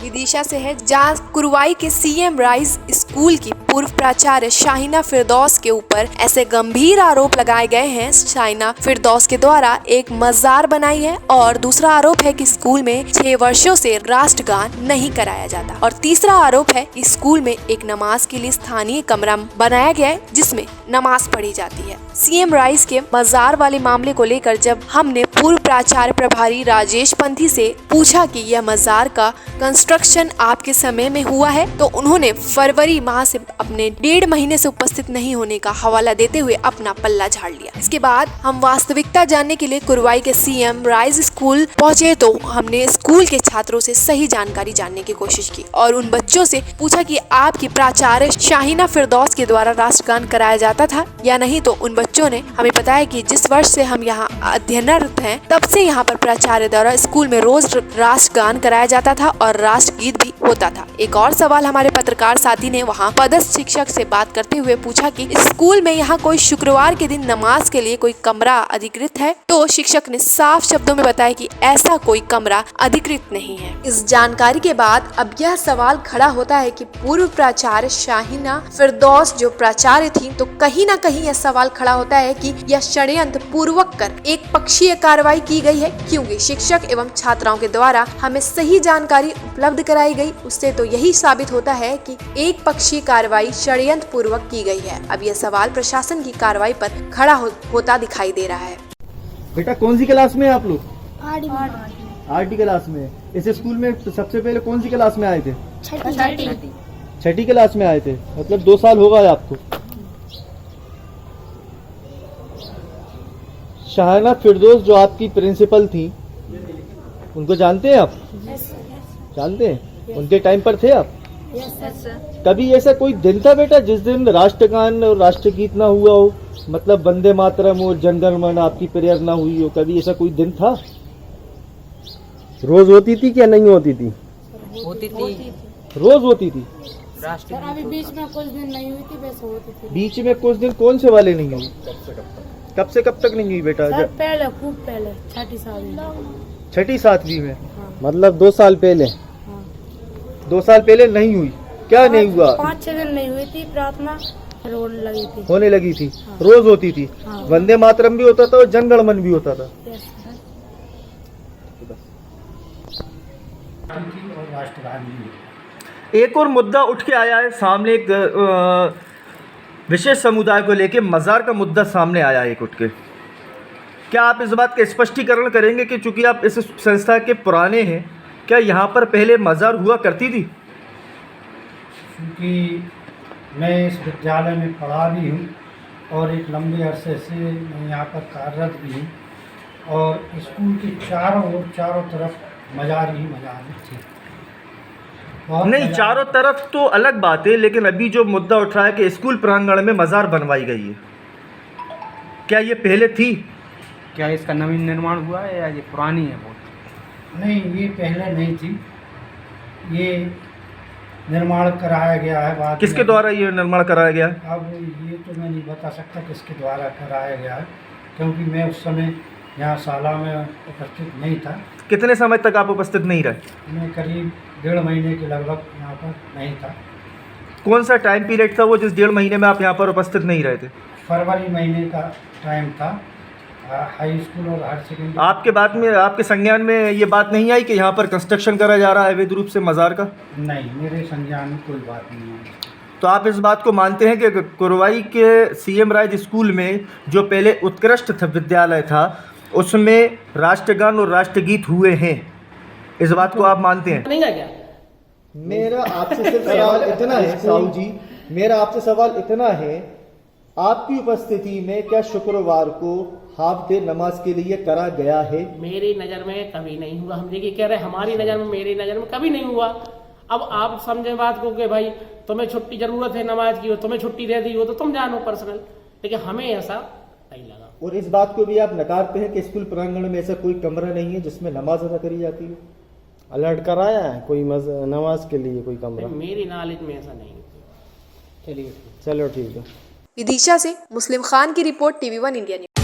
विदिशा से है, जहां कुरवाई के सीएम राइज स्कूल की पूर्व प्राचार्य शाहिना फिरदौस के ऊपर ऐसे गंभीर आरोप लगाए गए हैं। शाहिना फिरदौस के द्वारा एक मजार बनाई है और दूसरा आरोप है कि स्कूल में 6 वर्षों से राष्ट्रगान नहीं कराया जाता और तीसरा आरोप है कि स्कूल में एक नमाज के लिए स्थानीय कमरा बनाया गया है जिसमें नमाज पढ़ी जाती है। सीएम राइज के मजार वाले मामले को लेकर जब हमने पूर्व प्राचार्य प्रभारी राजेश पंथी से पूछा कि यह मजार का कंस्ट्रक्शन आपके समय में हुआ है, तो उन्होंने फरवरी माह से अपने 1.5 महीने से उपस्थित नहीं होने का हवाला देते हुए अपना पल्ला झाड़ लिया। इसके बाद हम वास्तविकता जानने के लिए कुरवाई के सीएम राइज स्कूल पहुंचे तो हमने स्कूल के छात्रों से सही जानकारी जानने की कोशिश की और उन बच्चों से पूछा कि आपकी प्राचार्य शाहिना फिरदौस के द्वारा राष्ट्रगान कराया जाता था या नहीं। तो उन बच्चों ने हमें बताया कि जिस वर्ष से हम यहाँ अध्ययनरत हैं तब से यहाँ पर प्राचार्य द्वारा स्कूल में रोज राष्ट्रगान कराया जाता था और राष्ट्रगीत भी होता था। एक और सवाल हमारे पत्रकार साथी ने वहाँ पदस्थ शिक्षक से बात करते हुए पूछा कि स्कूल में यहाँ कोई शुक्रवार के दिन नमाज के लिए कोई कमरा अधिकृत है, तो शिक्षक ने साफ शब्दों में बताया कि ऐसा कोई कमरा अधिकृत नहीं है। इस जानकारी के बाद अब यह सवाल खड़ा होता है कि पूर्व प्राचार्य शाहिना फिरदौस जो प्राचार्य थी, तो कहीं न कहीं यह सवाल खड़ा होता है कि यह षड्यंत्र पूर्वक कर एक पक्षीय कार्रवाई की गई है, क्योंकि शिक्षक एवं छात्राओं के द्वारा हमें सही जानकारी उपलब्ध कराई गई। उससे तो यही साबित होता है कि एक पक्षीय कार्रवाई षड्यंत्र पूर्वक की गई है। अब यह सवाल प्रशासन की कार्रवाई पर खड़ा होता दिखाई दे रहा है। बेटा कौन सी क्लास में आप लोग? आरडी क्लास में। इस स्कूल में सबसे पहले कौन सी क्लास में आए थे? छठी क्लास में आए थे, मतलब 2 साल होगा आपको। शाहिना फिरदौस जो आपकी प्रिंसिपल थी, उनको जानते हैं आप? जानते हैं? उनके टाइम पर थे आप? कभी ऐसा कोई दिन था बेटा जिस दिन राष्ट्रगान और राष्ट्रगीत ना हुआ हो, मतलब वंदे मातरम और जन गण मन आपकी प्रेयर ना हुई हो? कभी ऐसा कोई दिन था? रोज होती थी क्या नहीं होती थी? होती थी, रोज होती थी। अभी बीच में कुछ दिन नहीं हुई थी, वैसे होती थी। बीच में कुछ दिन कौन से वाले नहीं हुई? कब से कब तक नहीं हुई बेटा? पहले, खूब पहले, 6ठी 7वीं में। हाँ। मतलब 2 साल पहले। हाँ। 2 साल पहले नहीं हुई? क्या नहीं हुआ? 5-6 दिन नहीं हुई थी, प्रार्थना होने लगी थी। हाँ। रोज होती थी। हाँ। वंदे मातरम भी होता था और जन गण मन भी होता था। एक और मुद्दा उठ के आया है सामने, एक विशेष समुदाय को लेके मजार का मुद्दा सामने आया है एक उठ के। क्या आप इस बात का स्पष्टीकरण करेंगे कि चूंकि आप इस संस्था के पुराने हैं, क्या यहाँ पर पहले मजार हुआ करती थी? क्योंकि मैं इस विद्यालय में पढ़ा भी हूँ और एक लंबे अरसे से मैं यहाँ पर कार्यरत भी हूँ और स्कूल के चारों तरफ मजार ही मजार थी। नहीं, चारों तरफ तो अलग बात है, लेकिन अभी जो मुद्दा उठ रहा है कि स्कूल प्रांगण में मजार बनवाई गई है, क्या ये पहले थी? क्या इसका नवीन निर्माण हुआ है या ये पुरानी है बहुत? नहीं, ये पहले नहीं थी, ये निर्माण कराया गया है बाद में। किसके द्वारा ये निर्माण कराया गया है? अब ये तो मैं नहीं बता सकता किसके द्वारा कराया गया है, क्योंकि मैं उस समय यहाँ शाला में उपस्थित नहीं था। कितने समय तक आप उपस्थित नहीं रहे? मैं करीब 1.5 महीने के लगभग यहाँ पर नहीं था। कौन सा टाइम पीरियड था वो जिस 1.5 महीने में आप यहाँ पर उपस्थित नहीं रहे थे? फरवरी महीने का टाइम था। हाई स्कूल और हायर सेकेंडरी। आपके बात में, आपके संज्ञान में ये बात नहीं आई कि यहाँ पर कंस्ट्रक्शन करा जा रहा है अवैध रूप से मजार का? नहीं, मेरे संज्ञान में कोई बात नहीं है। तो आप इस बात को मानते हैं कि कुरवाई के सीएम राइज स्कूल में जो पहले उत्कृष्ट विद्यालय था उसमें राष्ट्रगान और राष्ट्रगीत हुए हैं, इस बात को आप मानते हैं? नहीं क्या? मेरा आपसे सिर्फ सवाल इतना है साहू जी, मेरा आपसे सवाल इतना है, आपकी उपस्थिति में क्या शुक्रवार को हाफ डे नमाज के लिए करा गया है? मेरी नज़र में कभी नहीं हुआ। हम देखिए कह रहे हमारी नज़र में, मेरी नज़र में कभी नहीं हुआ। अब आप समझे बात को कि भाई तुम्हें छुट्टी जरूरत है नमाज की, हो तुम्हें छुट्टी दे दी हो तो तुम जानो पर्सनल, लेकिन हमें ऐसा नहीं लगा। और इस बात को भी आप नकारते हैं कि स्कूल प्रांगण में ऐसा कोई कमरा नहीं है जिसमें नमाज अदा करी जाती है? अलर्ट कराया है कोई नमाज के लिए कोई कमरा? मेरी नॉलेज में ऐसा नहीं। चलो ठीक है। विदिशा से मुस्लिम खान की रिपोर्ट, TV1 इंडिया न्यूज।